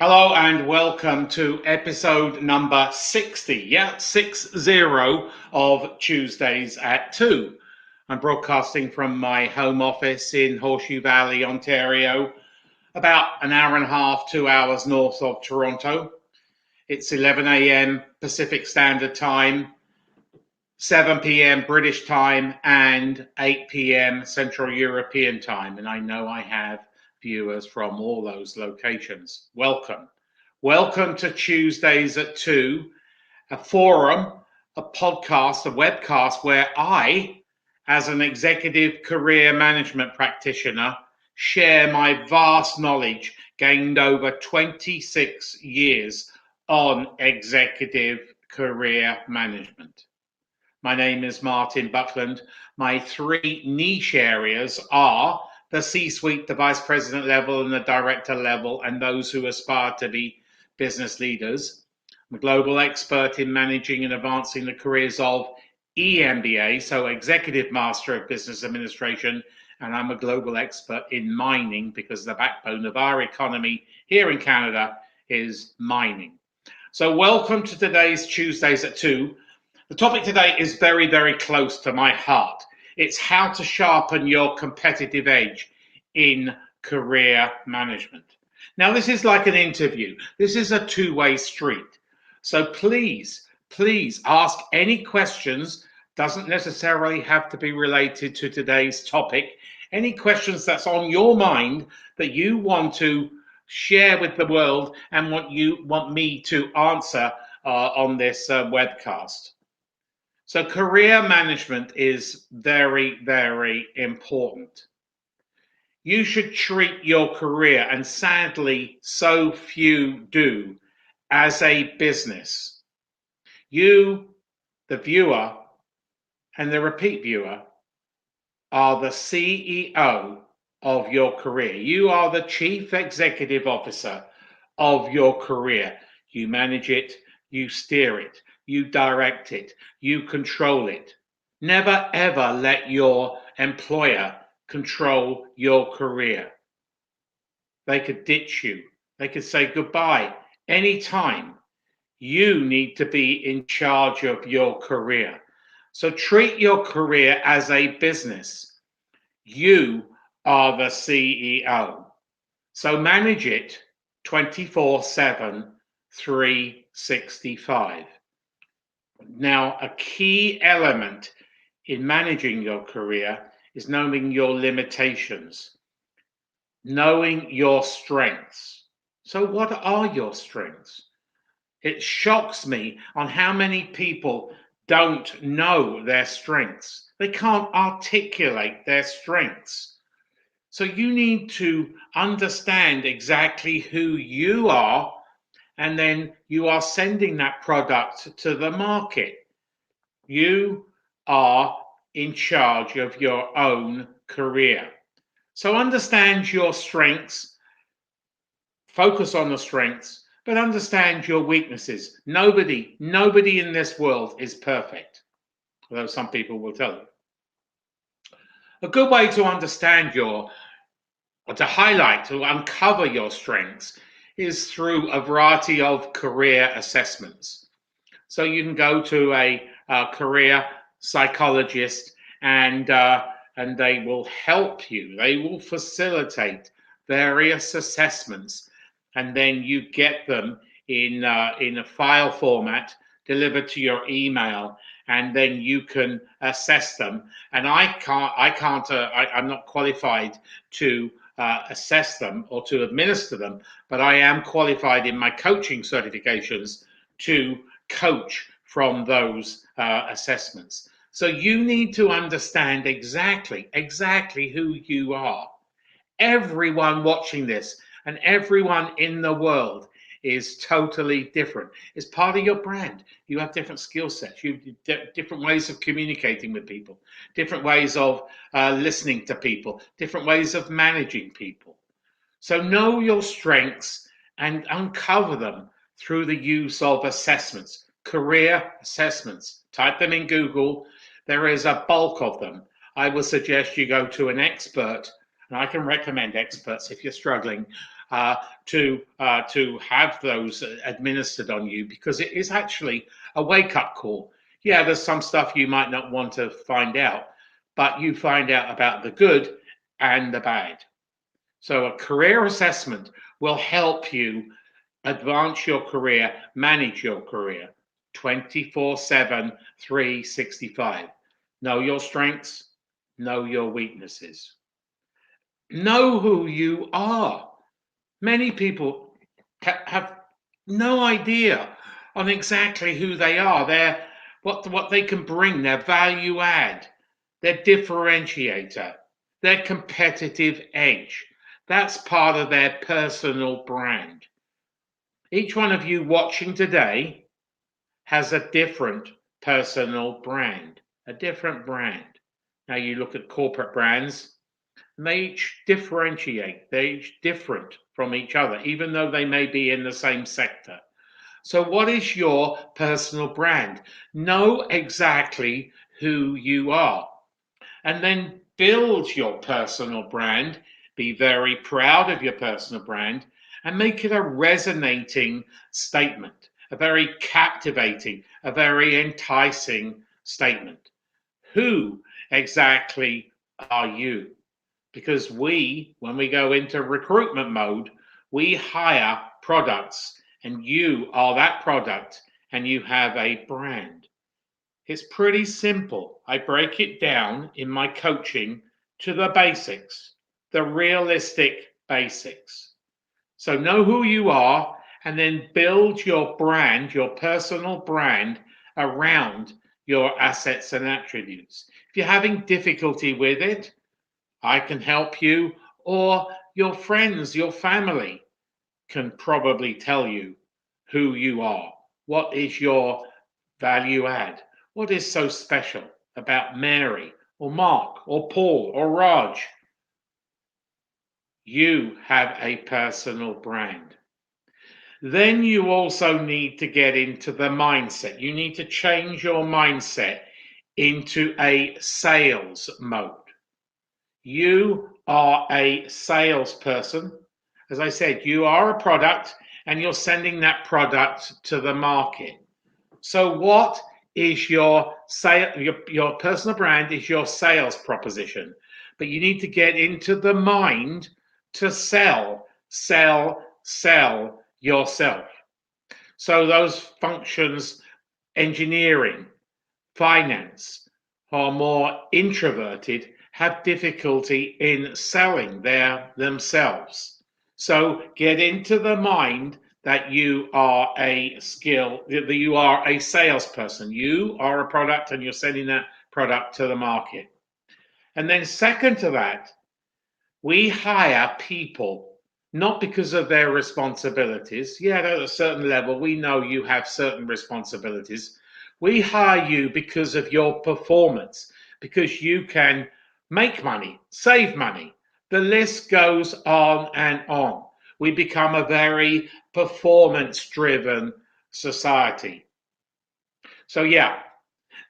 Hello and welcome to episode number 60. 60 of Tuesdays at 2. I'm broadcasting from my home office in Horseshoe Valley, Ontario, about an hour and a half, 2 hours north of Toronto. It's 11 a.m. Pacific Standard Time, 7 p.m. British time, and 8 p.m. Central European time. And I know I have viewers from all those locations. Welcome. Welcome to Tuesdays at 2, a forum, a podcast, a webcast where I, as an executive career management practitioner, share my vast knowledge gained over 26 years on executive career management. My name is Martin Buckland. My three niche areas are the C-suite, the vice president level, and the director level, and those who aspire to be business leaders. I'm a global expert in managing and advancing the careers of EMBA, so Executive Master of Business Administration, and I'm a global expert in mining because the backbone of our economy here in Canada is mining. So welcome to today's Tuesdays at 2. The topic today is very, very close to my heart. It's how to sharpen your competitive edge in career management. Now, this is like an interview. This is a two-way street. So please ask any questions. Doesn't necessarily have to be related to today's topic. Any questions that's on your mind that you want to share with the world and what you want me to answer on this webcast. So career management is very, very important. You should treat your career, and sadly, so few do, as a business. You, the viewer, and the repeat viewer, are the CEO of your career. You are the chief executive officer of your career. You manage it, you steer it, you direct it, you control it. Never ever let your employer control your career. They could ditch you. They could say goodbye anytime. You need to be in charge of your career. So treat your career as a business. You are the CEO. So manage it 24/7, 365. Now, a key element in managing your career is knowing your limitations, knowing your strengths. So what are your strengths? It shocks me on how many people don't know their strengths. They can't articulate their strengths. So you need to understand exactly who you are, and then you are sending that product to the market. You are in charge of your own career. So understand your strengths, focus on the strengths, but understand your weaknesses. Nobody in this world is perfect, although some people will tell you. A good way to understand or to highlight, to uncover your strengths is through a variety of career assessments. So you can go to a career psychologist and they will help you. They will facilitate various assessments, and then you get them in a file format delivered to your email, and then you can assess them. And I'm not qualified to assess them or to administer them, but I am qualified in my coaching certifications to coach from those assessments. So you need to understand exactly who you are. Everyone watching this and everyone in the world is totally different. It's part of your brand. You have different skill sets. You have different ways of communicating with people, different ways of listening to people, different ways of managing people. So know your strengths and uncover them through the use of assessments, career assessments. Type them in Google. There is a bulk of them. I would suggest you go to an expert, and I can recommend experts if you're struggling, to have those administered on you, because it is actually a wake up call. Yeah, there's some stuff you might not want to find out, but you find out about the good and the bad. So a career assessment will help you advance your career, manage your career 24/7, 365. Know your strengths, know your weaknesses. Know who you are. Many people have no idea on exactly who they are, what they can bring, their value add, their differentiator, their competitive edge. That's part of their personal brand. Each one of you watching today has a different personal brand, a different brand. Now you look at corporate brands, and they each differentiate, they're each different from each other, even though they may be in the same sector. So, what is your personal brand? Know exactly who you are, and then build your personal brand. Be very proud of your personal brand and make it a resonating statement, a very captivating, a very enticing statement. Who exactly are you? Because when we go into recruitment mode, we hire products, and you are that product, and you have a brand. It's pretty simple. I break it down in my coaching to the basics, the realistic basics. So know who you are, and then build your brand, your personal brand, around your assets and attributes. If you're having difficulty with it, I can help you, or your friends, your family can probably tell you who you are. What is your value add? What is so special about Mary or Mark or Paul or Raj? You have a personal brand. Then you also need to get into the mindset. You need to change your mindset into a sales mode. You are a salesperson. As I said, you are a product, and you're sending that product to the market. So what is your personal brand is your sales proposition. But you need to get into the mind to sell yourself. So those functions, engineering, finance, are more introverted, have difficulty in selling themselves. So get into the mind that you are a that you are a salesperson. You are a product, and you're sending that product to the market. And then second to that, we hire people not because of their responsibilities. Yeah, at a certain level, we know you have certain responsibilities. We hire you because of your performance, because you can make money, save money. The list goes on and on. We become a very performance driven society. So, yeah,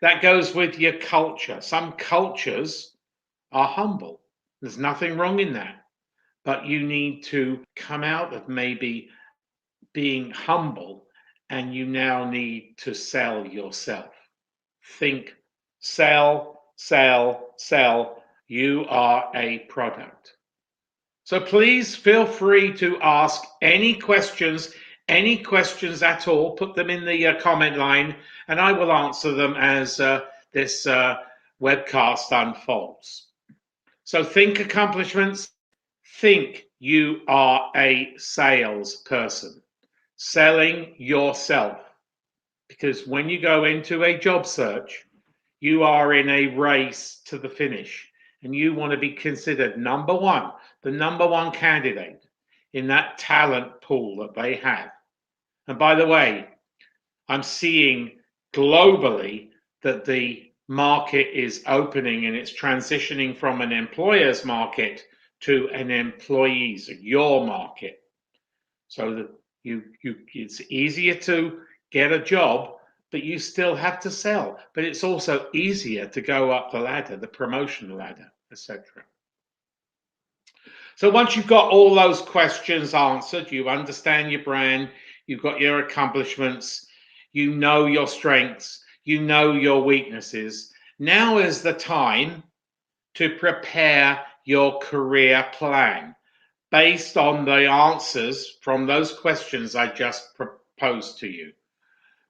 that goes with your culture. Some cultures are humble, there's nothing wrong in that. But you need to come out of maybe being humble, and you now need to sell yourself. Think, sell. You are a product. So please feel free to ask any questions at all. Put them in the comment line, and I will answer them as this webcast unfolds. So think accomplishments. Think you are a salesperson, selling yourself. Because when you go into a job search, you are in a race to the finish, and you want to be considered number one, the number one candidate in that talent pool that they have. And by the way, I'm seeing globally that the market is opening, and it's transitioning from an employer's market to an employee's, your market. So that it's easier to get a job, but you still have to sell. But it's also easier to go up the ladder, the promotion ladder, etc. So once you've got all those questions answered, you understand your brand, you've got your accomplishments, you know your strengths, you know your weaknesses. Now is the time to prepare your career plan based on the answers from those questions I just proposed to you.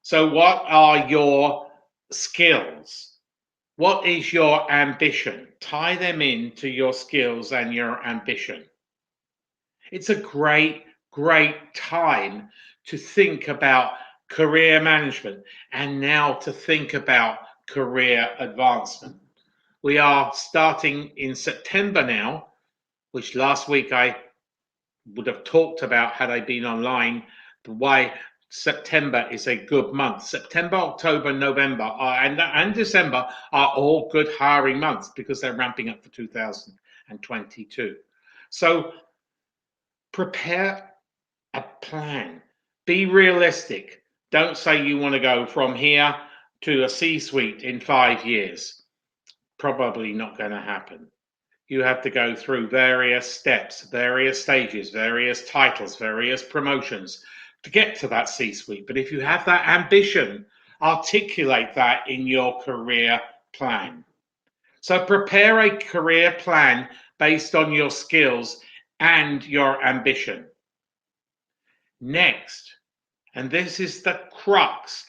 So, what are your skills? What is your ambition? Tie them into your skills and your ambition. It's a great, great time to think about career management and now to think about career advancement. We are starting in September now, which last week I would have talked about had I been online, why September is a good month. September, October, November and December are all good hiring months because they're ramping up for 2022. So prepare a plan. Be realistic. Don't say you want to go from here to a C-suite in 5 years. Probably not going to happen. You have to go through various steps, various stages, various titles, various promotions to get to that C-suite. But if you have that ambition, articulate that in your career plan. So prepare a career plan based on your skills and your ambition. Next, and this is the crux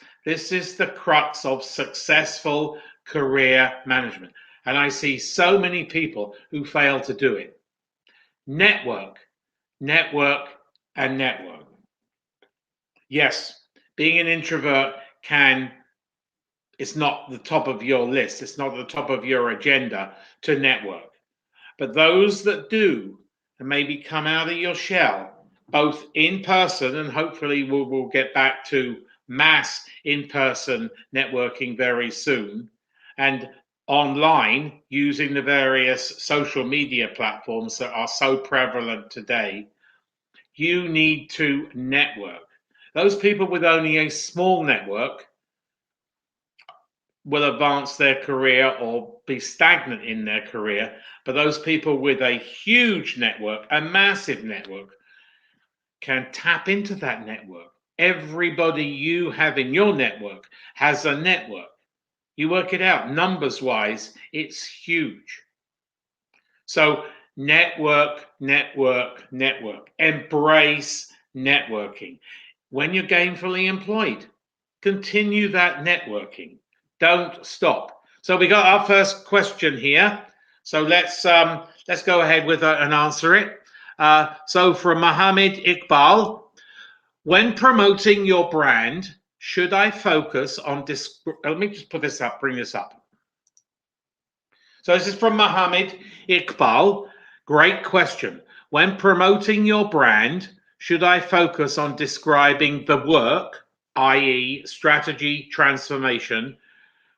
of successful career management. And I see so many people who fail to do it. Network, network, and network. Yes, being an introvert it's not the top of your list. It's not the top of your agenda to network. But those that do, and maybe come out of your shell, both in person, and hopefully we'll get back to mass in-person networking very soon, and online using the various social media platforms that are so prevalent today, you need to network. Those people with only a small network will advance their career or be stagnant in their career, but those people with a huge network, a massive network, can tap into that network. Everybody you have in your network has a network. You work it out, numbers wise, it's huge. So network, network, network. Embrace networking. When you're gainfully employed, continue that networking. Don't stop. So we got our first question here. So let's go ahead with and answer it. So from Mohammed Iqbal, when promoting your brand, should I focus on let me just put this up, bring this up. So this is from Mohammed Iqbal. Great question. When promoting your brand, should I focus on describing the work, i.e. strategy, transformation,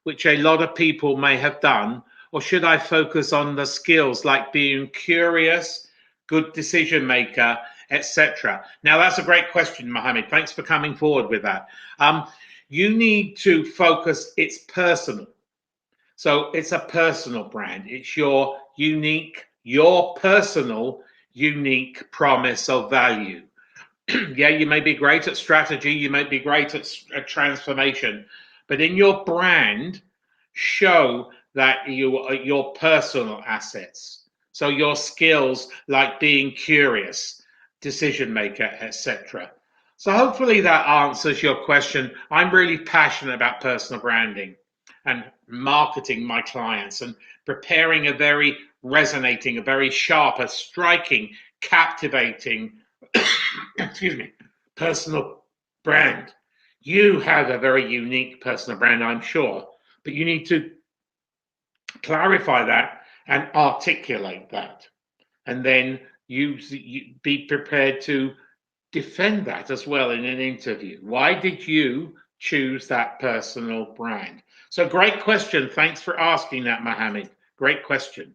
which a lot of people may have done, or should I focus on the skills like being curious, good decision maker, etc.? Now, that's a great question, Mohammed. Thanks for coming forward with that. You need to focus, it's personal. So it's a personal brand. It's your personal, unique promise of value. Yeah, you may be great at strategy, you may be great at transformation, but in your brand, show that your personal assets. So your skills like being curious, decision maker, etc. So hopefully that answers your question. I'm really passionate about personal branding and marketing my clients and preparing a very resonating, a very sharp, a striking, captivating, excuse me, personal brand. You have a very unique personal brand, I'm sure, but you need to clarify that and articulate that. And then you be prepared to defend that as well in an interview. Why did you choose that personal brand? So great question. Thanks for asking that, Mohammed. Great question.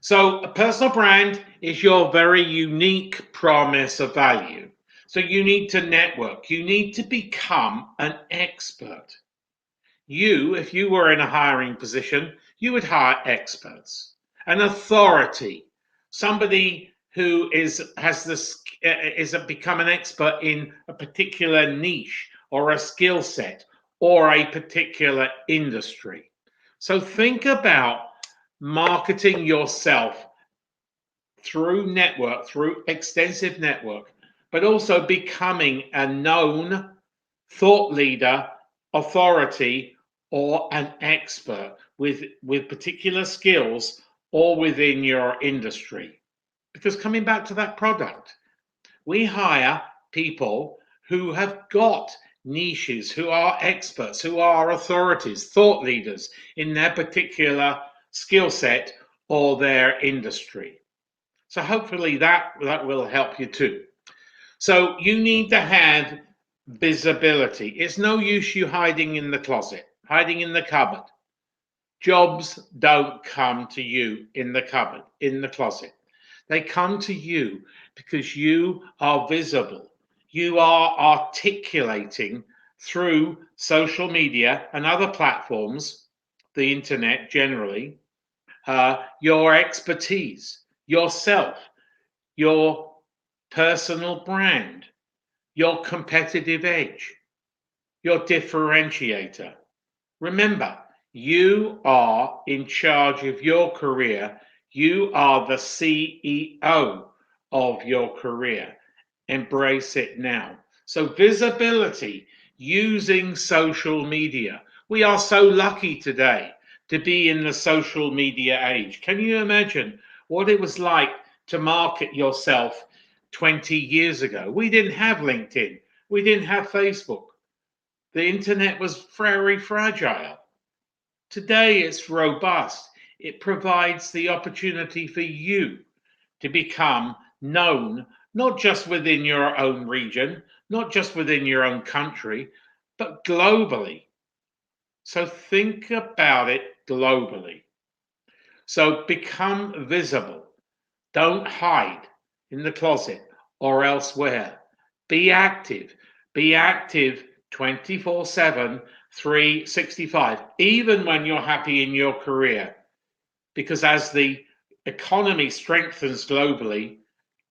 So a personal brand is your very unique promise of value. So you need to network. You need to become an expert. If you were in a hiring position, you would hire experts. An authority, somebody who is become an expert in a particular niche or a skill set or a particular industry. So think about marketing yourself through extensive network, but also becoming a known thought leader, authority, or an expert with particular skills or within your industry. Because coming back to that product, we hire people who have got niches, who are experts, who are authorities, thought leaders in their particular skill set or their industry. So hopefully that will help you too. So you need to have visibility. It's no use you hiding in the closet, hiding in the cupboard. Jobs don't come to you in the cupboard, in the closet. They come to you because you are visible. You are articulating through social media and other platforms, the internet generally, your expertise, yourself, your personal brand, your competitive edge, your differentiator. Remember, you are in charge of your career. You are the CEO of your career. Embrace it now. So, visibility using social media. We are so lucky today to be in the social media age. Can you imagine what it was like to market yourself 20 years ago? We didn't have LinkedIn, we didn't have Facebook. The internet was very fragile. Today it's robust. It provides the opportunity for you to become known, not just within your own region, not just within your own country, but globally. So think about it globally. So become visible. Don't hide in the closet or elsewhere. Be active. Be active 24/7, 365, even when you're happy in your career. Because as the economy strengthens globally,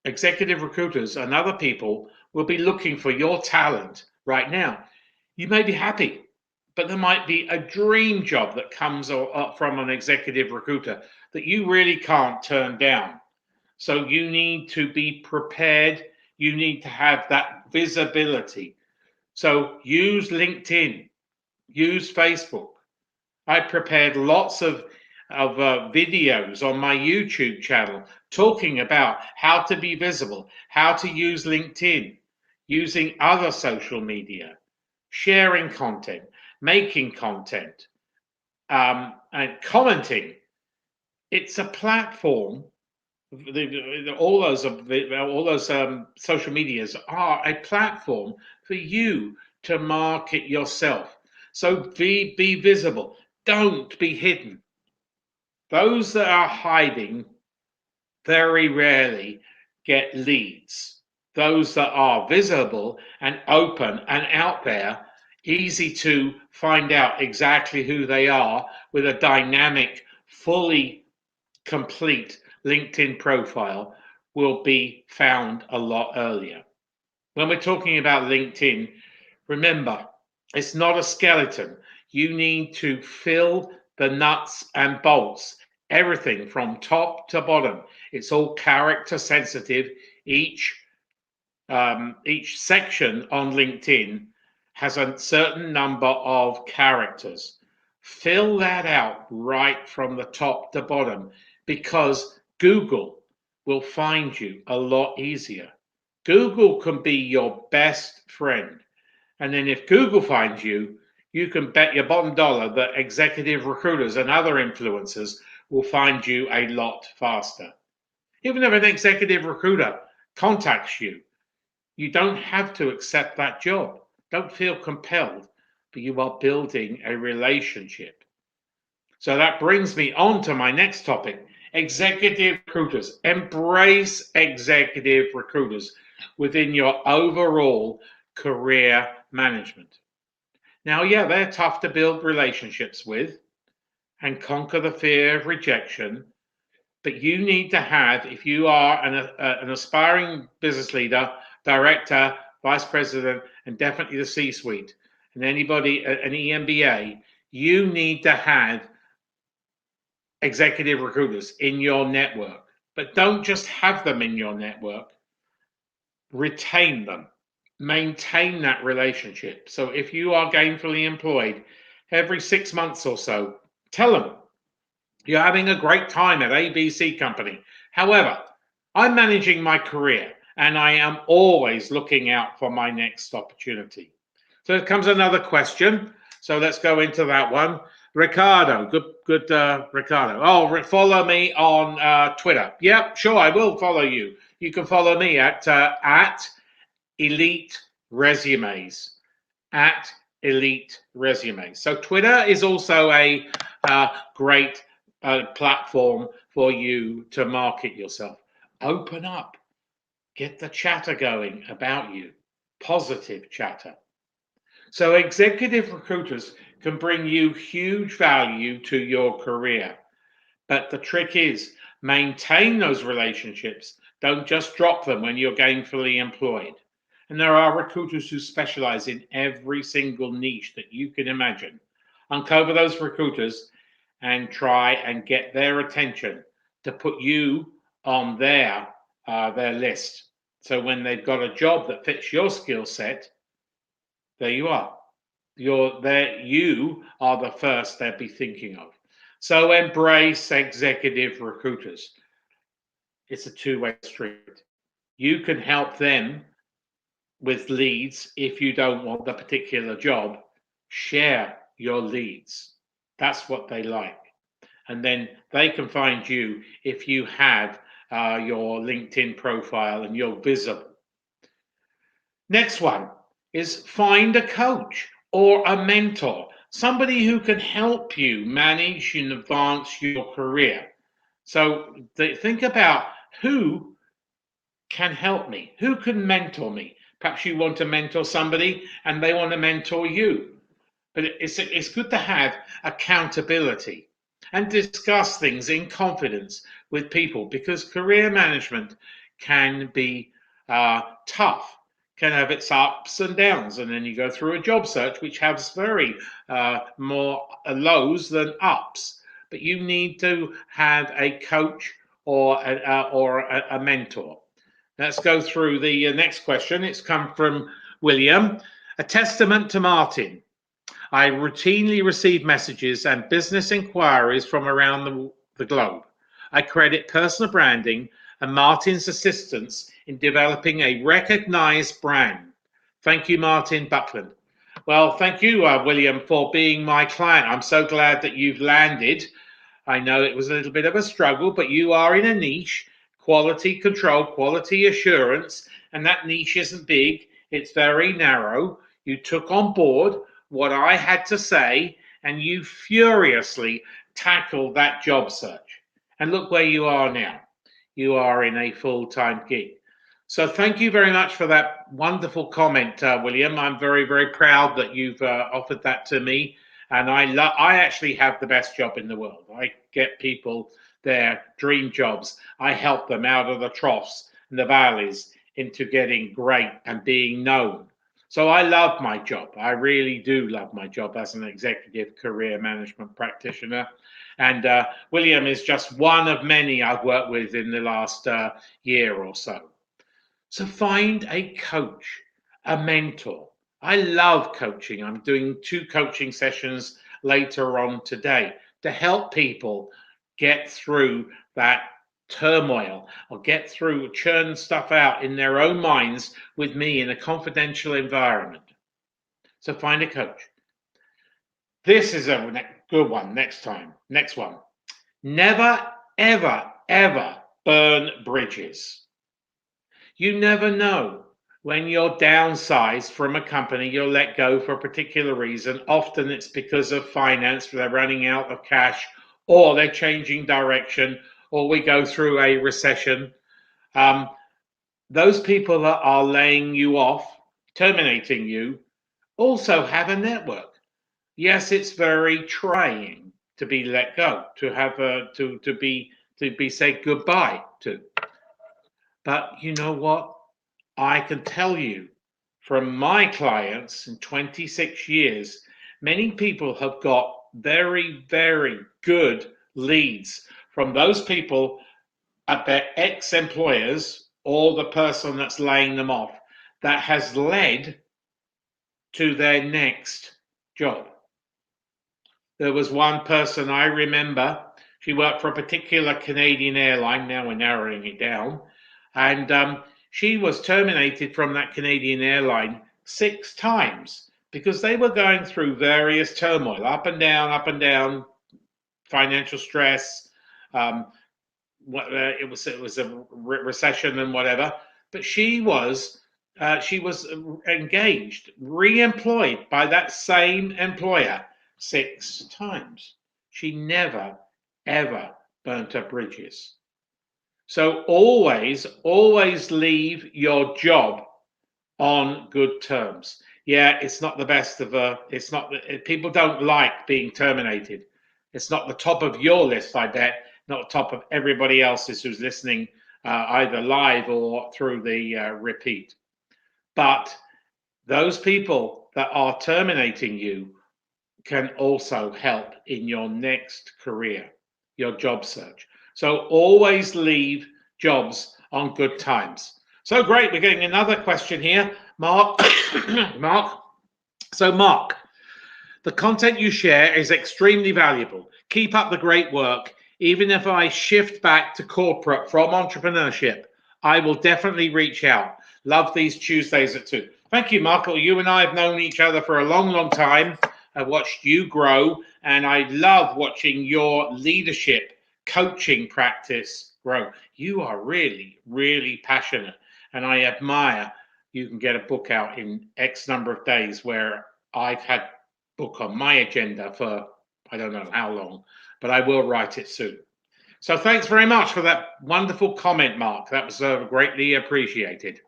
executive recruiters and other people will be looking for your talent right now. You may be happy, but there might be a dream job that comes up from an executive recruiter that you really can't turn down. So you need to be prepared. You need to have that visibility. So use LinkedIn, use Facebook. I prepared lots of videos on my YouTube channel talking about how to be visible, how to use LinkedIn, using other social media, sharing content, making content, and commenting. It's a platform. All those social medias are a platform for you to market yourself. So be visible. Don't be hidden. Those that are hiding very rarely get leads. Those that are visible and open and out there, easy to find out exactly who they are with a dynamic, fully complete LinkedIn profile, will be found a lot earlier. When we're talking about LinkedIn, remember, it's not a skeleton. You need to fill the nuts and bolts, everything from top to bottom. It's all character sensitive. Each section on LinkedIn has a certain number of characters. Fill that out right from the top to bottom because Google will find you a lot easier. Google can be your best friend. And then if Google finds you, you can bet your bottom dollar that executive recruiters and other influencers will find you a lot faster. Even if an executive recruiter contacts you, you don't have to accept that job. Don't feel compelled, but you are building a relationship. So that brings me on to my next topic, executive recruiters. Embrace executive recruiters within your overall career management. Now, yeah, they're tough to build relationships with and conquer the fear of rejection. But you need to have, if you are an aspiring business leader, director, vice president, and definitely the C suite, and anybody, an EMBA, you need to have executive recruiters in your network. But don't just have them in your network, retain them, maintain that relationship. So if you are gainfully employed, every 6 months or so, tell them you're having a great time at ABC company. However, I'm managing my career and I am always looking out for my next opportunity. So here comes another question. So let's go into that one. Ricardo, good, Ricardo. Oh, follow me on Twitter. Yep, sure, I will follow you. You can follow me at Elite Resumes. At Elite Resumes. So Twitter is also a great platform for you to market yourself. Open up, get the chatter going about you, positive chatter. So executive recruiters can bring you huge value to your career. But the trick is maintain those relationships. Don't just drop them when you're gainfully employed. And there are recruiters who specialize in every single niche that you can imagine. Uncover those recruiters and try and get their attention to put you on their list. So when they've got a job that fits your skill set, there you are. You're there. You are the first they'll be thinking of. So embrace executive recruiters. It's a two-way street. You can help them with leads if you don't want the particular job. Share your leads. That's what they like. And then they can find you if you have your LinkedIn profile and you're visible. Next one is find a coach or a mentor, somebody who can help you manage and advance your career. So think about who can help me, who can mentor me. Perhaps you want to mentor somebody and they want to mentor you. But it's good to have accountability and discuss things in confidence with people, because career management can be tough, can have its ups and downs, and then you go through a job search which has very more lows than ups. But you need to have a coach or a mentor. Let's go through the next question. It's come from William. A testament to Martin. I routinely receive messages and business inquiries from around the globe. I credit personal branding and Martin's assistance in developing a recognized brand. Thank you, Martin Buckland. Well, thank you, William, for being my client. I'm so glad that you've landed. I know it was a little bit of a struggle, but you are in a niche, quality control, quality assurance, and that niche isn't big, it's very narrow. You took on board what I had to say, and you furiously tackled that job search. And look where you are now. You are in a full-time gig. So thank you very much for that wonderful comment, William. I'm very, very proud that you've offered that to me. And I actually have the best job in the world. I get people their dream jobs. I help them out of the troughs and the valleys into getting great and being known. So I love my job. I really do love my job as an executive career management practitioner. And William is just one of many I've worked with in the last year or so. So find a coach, a mentor. I love coaching. I'm doing 2 coaching sessions later on today to help people get through that turmoil or get through, churn stuff out in their own minds with me in a confidential environment. So find a coach. This is a good one. Next one. Never, ever, ever burn bridges. You never know when you're downsized from a company, you're let go for a particular reason. Often it's because of finance, they're running out of cash, or they're changing direction, or we go through a recession. Those people that are laying you off, terminating you, also have a network. Yes, it's very trying to be let go, to have to be to be said goodbye to. But you know what? I can tell you from my clients in 26 years, many people have got very, very good leads from those people at their ex-employers or the person that's laying them off that has led to their next job. There was one person I remember, she worked for a particular Canadian airline, now we're narrowing it down, and she was terminated from that Canadian airline 6 times because they were going through various turmoil, up and down, financial stress. It was a recession and whatever, but she was engaged, re-employed by that same employer 6 times. She never ever burnt her bridges. So always leave your job on good terms. Yeah, it's not the best of it's not, people don't like being terminated. It's not the top of your list, I bet, not top of everybody else's who's listening, either live or through the repeat. But those people that are terminating you can also help in your next career, your job search. So always leave jobs on good times. So great, we're getting another question here, Mark. Mark. So Mark, the content you share is extremely valuable. Keep up the great work. Even if I shift back to corporate from entrepreneurship, I will definitely reach out. Love these Tuesdays at 2. Thank you, Mark. You and I have known each other for a long, long time. I've watched you grow, and I love watching your leadership coaching practice grow. You are really, really passionate, and I admire you can get a book out in X number of days, where I've had book on my agenda for I don't know how long, but I will write it soon. So thanks very much for that wonderful comment, Mark. That was greatly appreciated.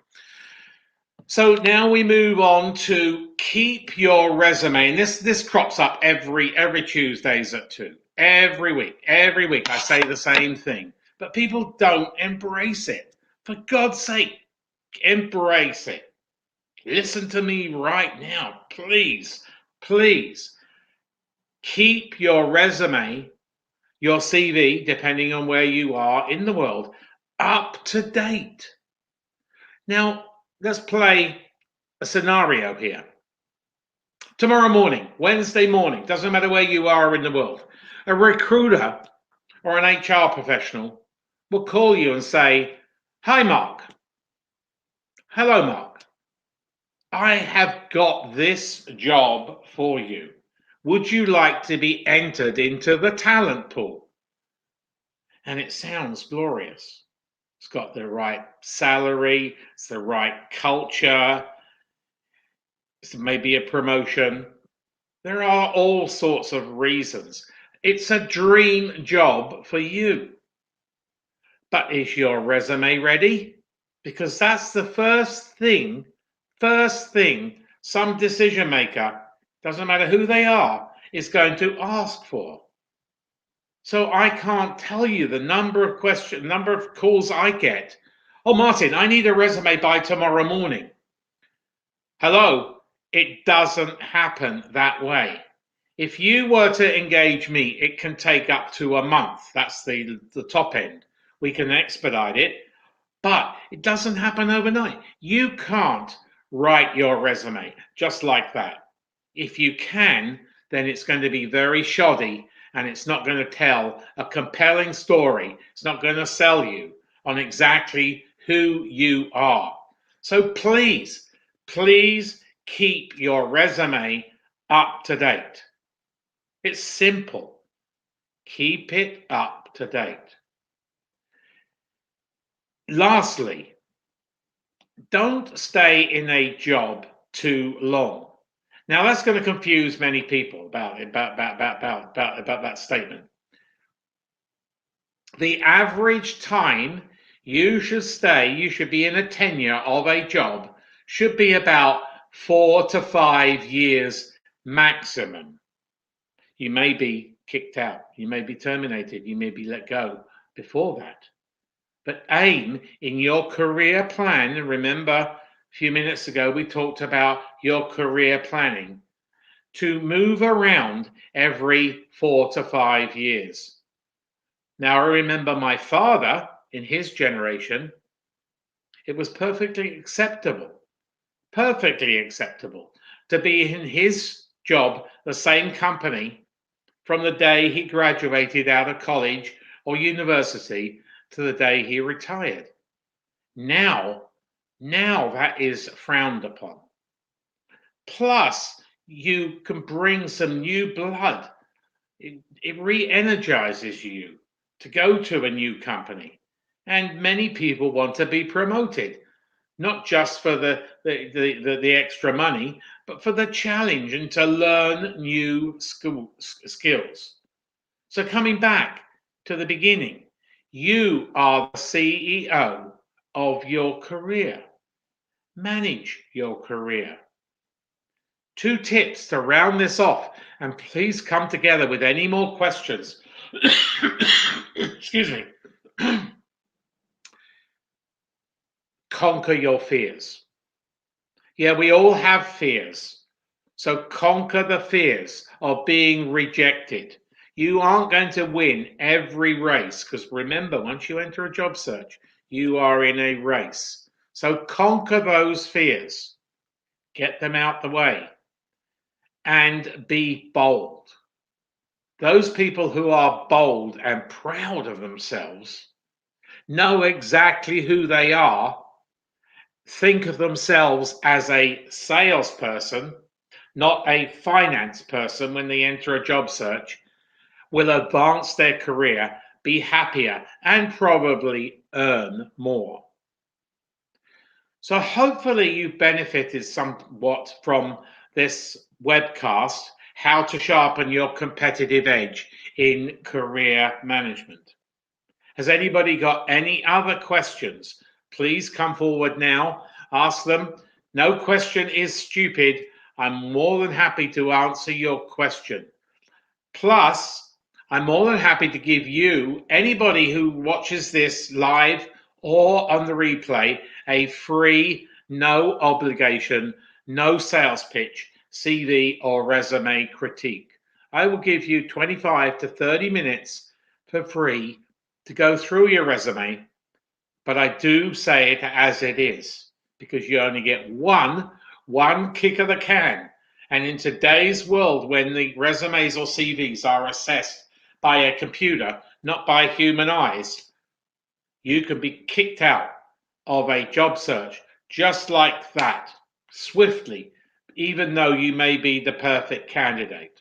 So now we move on to keep your resume. And this crops up every Tuesdays at 2. Every week I say the same thing, but people don't embrace it. For God's sake, embrace it. Listen to me right now, please. Keep your resume, your CV, depending on where you are in the world, up to date. Now, let's play a scenario here. Tomorrow morning, Wednesday morning, doesn't matter where you are in the world, a recruiter or an HR professional will call you and say, "Hi, Mark. Hello, Mark. I have got this job for you. Would you like to be entered into the talent pool?" And it sounds glorious. It's got the right salary, it's the right culture, it's maybe a promotion. There are all sorts of reasons. It's a dream job for you. But is your resume ready? Because that's the first thing some decision maker, doesn't matter who they are, is going to ask for. So I can't tell you the number of calls I get. "Oh, Martin, I need a resume by tomorrow morning." Hello, it doesn't happen that way. If you were to engage me, it can take up to a month. That's the top end. We can expedite it, but it doesn't happen overnight. You can't write your resume just like that. If you can, then it's going to be very shoddy, and it's not going to tell a compelling story. It's not going to sell you on exactly who you are. So please keep your resume up to date. It's simple. Keep it up to date. Lastly, don't stay in a job too long. Now, that's going to confuse many people about that statement. The average time you should be in a tenure of a job should be about 4 to 5 years maximum. You may be kicked out, you may be terminated, you may be let go before that. But aim in your career plan. And remember, a few minutes ago, we talked about your career planning to move around every 4 to 5 years. Now, I remember my father in his generation, it was perfectly acceptable to be in his job, the same company, from the day he graduated out of college or university to the day he retired. Now that is frowned upon. Plus, you can bring some new blood. It re-energizes you to go to a new company. And many people want to be promoted, not just for the extra money, but for the challenge and to learn new skills. So coming back to the beginning, you are the CEO of your career. Manage your career. 2 tips to round this off, and please come together with any more questions. Excuse me. Conquer your fears. Yeah, we all have fears. So conquer the fears of being rejected. You aren't going to win every race, because remember, once you enter a job search, you are in a race. So conquer those fears. Get them out the way. And be bold. Those people who are bold and proud of themselves know exactly who they are, think of themselves as a salesperson, not a finance person when they enter a job search, will advance their career, be happier, and probably earn more. So hopefully you've benefited somewhat from this webcast, how to sharpen your competitive edge in career management. Has anybody got any other questions? Please come forward now, ask them. No question is stupid. I'm more than happy to answer your question. Plus, I'm more than happy to give you, anybody who watches this live or on the replay, a free, no obligation, no sales pitch, CV or resume critique. I will give you 25 to 30 minutes for free to go through your resume, but I do say it as it is, because you only get one kick of the can. And in today's world, when the resumes or CVs are assessed by a computer, not by human eyes, you can be kicked out of a job search just like that, swiftly, even though you may be the perfect candidate.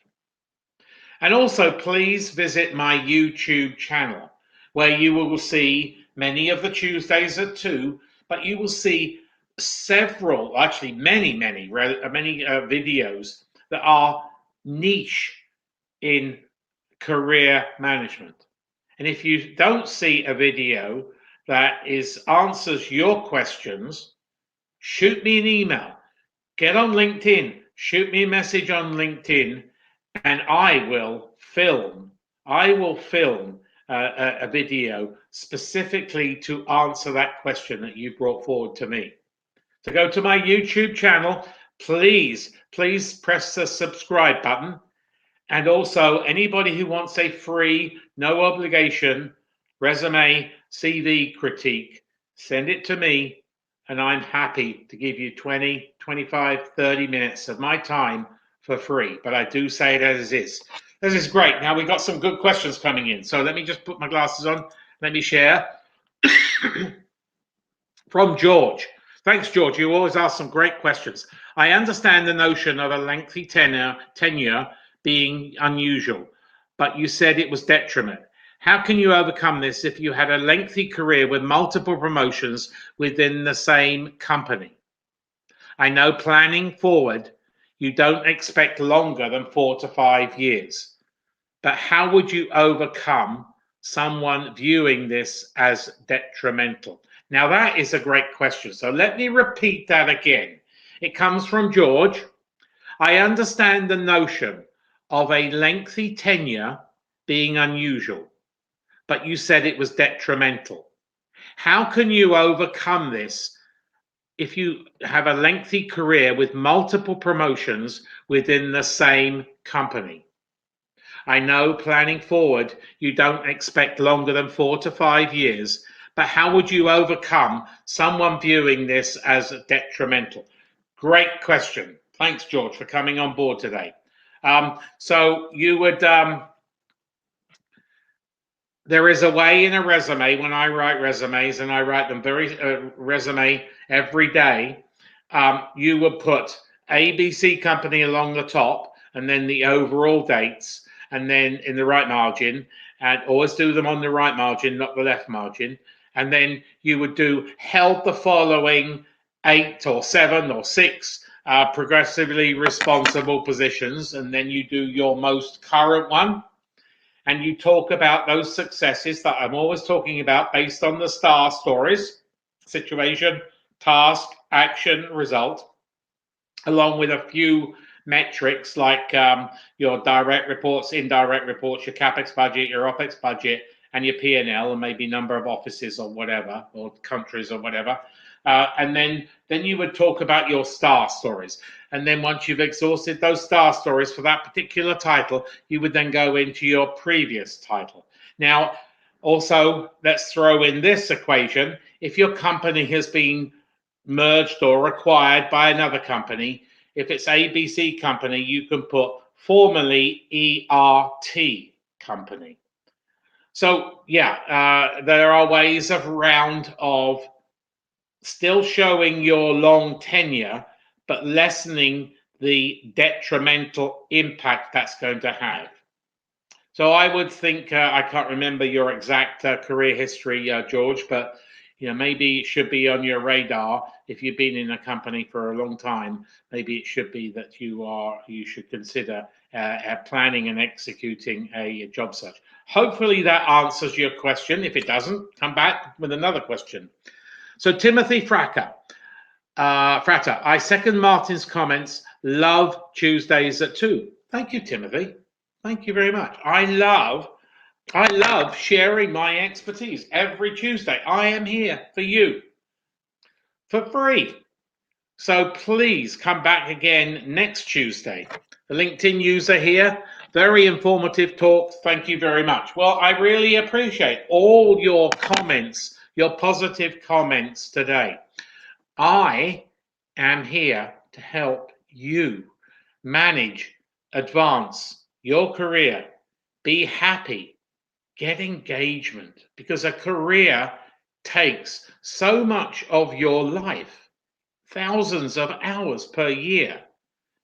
And also, please visit my YouTube channel, where you will see many of the Tuesdays at 2, but you will see several, actually many videos that are niche in career management. And if you don't see a video that answers your questions, shoot me an email, get on LinkedIn, shoot me a message on LinkedIn, and I will film a video specifically to answer that question that you brought forward to me. So go to my YouTube channel, please press the subscribe button. And also, anybody who wants a free, no obligation resume CV critique, send it to me, and I'm happy to give you 20, 25, 30 minutes of my time for free. But I do say it as is. This is great. Now we've got some good questions coming in. So let me just put my glasses on. Let me share. From George. Thanks, George. You always ask some great questions. I understand the notion of a lengthy tenure being unusual, but you said it was detriment. How can you overcome this if you had a lengthy career with multiple promotions within the same company? I know planning forward, you don't expect longer than 4 to 5 years, but how would you overcome someone viewing this as detrimental? Now, that is a great question. So let me repeat that again. It comes from George. I understand the notion of a lengthy tenure being unusual, but you said it was detrimental. How can you overcome this if you have a lengthy career with multiple promotions within the same company? I know planning forward, you don't expect longer than 4 to 5 years, but how would you overcome someone viewing this as detrimental? Great question. Thanks, George, for coming on board today. So you would, there is a way in a resume, when I write resumes, and I write them resume every day, you would put ABC company along the top, and then the overall dates, and then in the right margin, and always do them on the right margin, not the left margin. And then you would do held the following 8 or 7 or 6 progressively responsible positions, and then you do your most current one. And you talk about those successes that I'm always talking about based on the STAR stories: situation, task, action, result, along with a few metrics like your direct reports, indirect reports, your CapEx budget, your OpEx budget, and your P&L, and maybe number of offices or whatever, or countries or whatever. And then you would talk about your STAR stories. And then once you've exhausted those STAR stories for that particular title, you would then go into your previous title. Now, also, let's throw in this equation. If your company has been merged or acquired by another company, if it's ABC company, you can put formerly ERT company. So yeah, there are ways around of still showing your long tenure, but lessening the detrimental impact that's going to have. So I would think, I can't remember your exact career history, George, but maybe it should be on your radar. If you've been in a company for a long time, maybe it should be that you should consider planning and executing a job search. Hopefully that answers your question. If it doesn't, come back with another question. So Timothy Fratter, I second Martin's comments. Love Tuesdays at 2. Thank you, Timothy. Thank you very much. I love sharing my expertise every Tuesday. I am here for you for free. So please come back again next Tuesday. The LinkedIn user here, very informative talk. Thank you very much. Well, I really appreciate all your comments, your positive comments today. I am here to help you manage, advance your career, be happy, get engagement, because a career takes so much of your life, thousands of hours per year.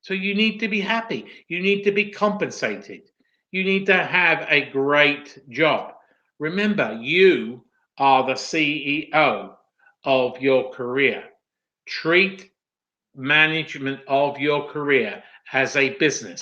So you need to be happy. You need to be compensated. You need to have a great job. Remember, you are the CEO of your career. Treat management of your career as a business.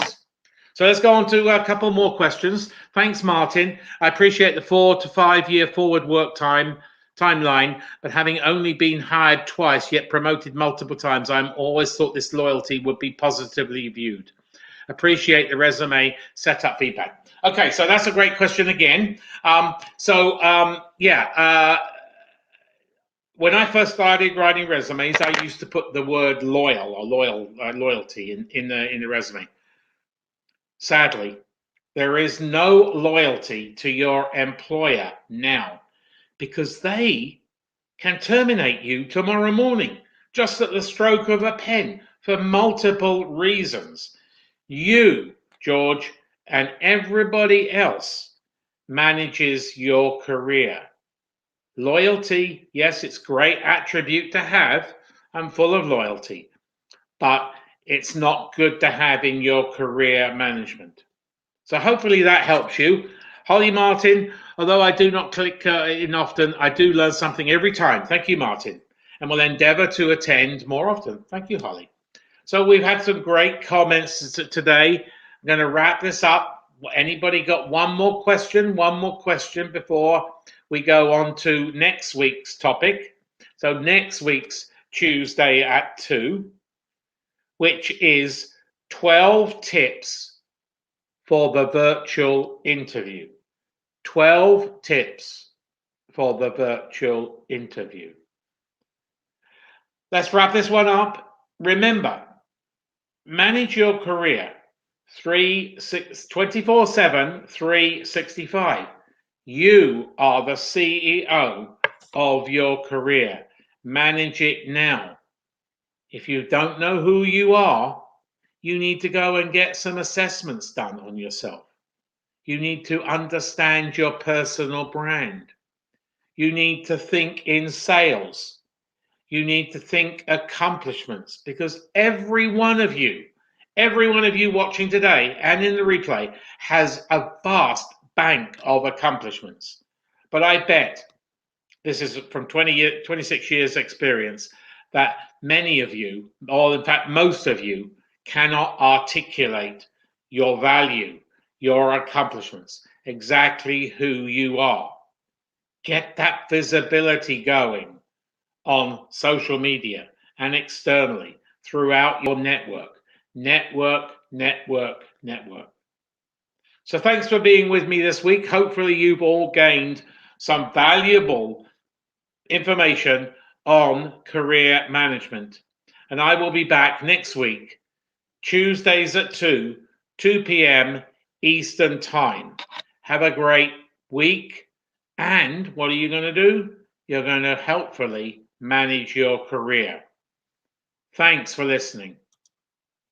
So let's go on to a couple more questions. Thanks, Martin. I appreciate the 4 to 5 year forward work timeline, but having only been hired twice yet promoted multiple times, I'm always thought this loyalty would be positively viewed. Appreciate the resume setup feedback. Okay, so that's a great question again. When I first started writing resumes, I used to put the word loyalty in the resume. Sadly, there is no loyalty to your employer now, because they can terminate you tomorrow morning just at the stroke of a pen for multiple reasons. You, George, and everybody else manages your career. Loyalty, yes, it's a great attribute to have. I'm full of loyalty, but it's not good to have in your career management. So hopefully that helps you. Holly Martin, although I do not click in often, I do learn something every time. Thank you, Martin. And will endeavor to attend more often. Thank you, Holly. So we've had some great comments today. I'm going to wrap this up. Anybody got one more question? One more question before we go on to next week's topic. So next week's Tuesday at 2, which is 12 tips for the virtual interview. 12 tips for the virtual interview. Let's wrap this one up. Remember, manage your career 24/7, 365. You are the CEO of your career. Manage it now. If you don't know who you are, you need to go and get some assessments done on yourself. You need to understand your personal brand. You need to think in sales. You need to think accomplishments, because every one of you watching today and in the replay has a vast bank of accomplishments. But I bet, this is from 26 years experience, that many of you, or in fact most of you, cannot articulate your value, your accomplishments, exactly who you are. Get that visibility going on social media and externally throughout your network. Network. So thanks for being with me this week. Hopefully you've all gained some valuable information on career management. And I will be back next week, Tuesdays at 2 p.m. Eastern Time. Have a great week. And what are you going to do? You're going to helpfully manage your career. Thanks for listening.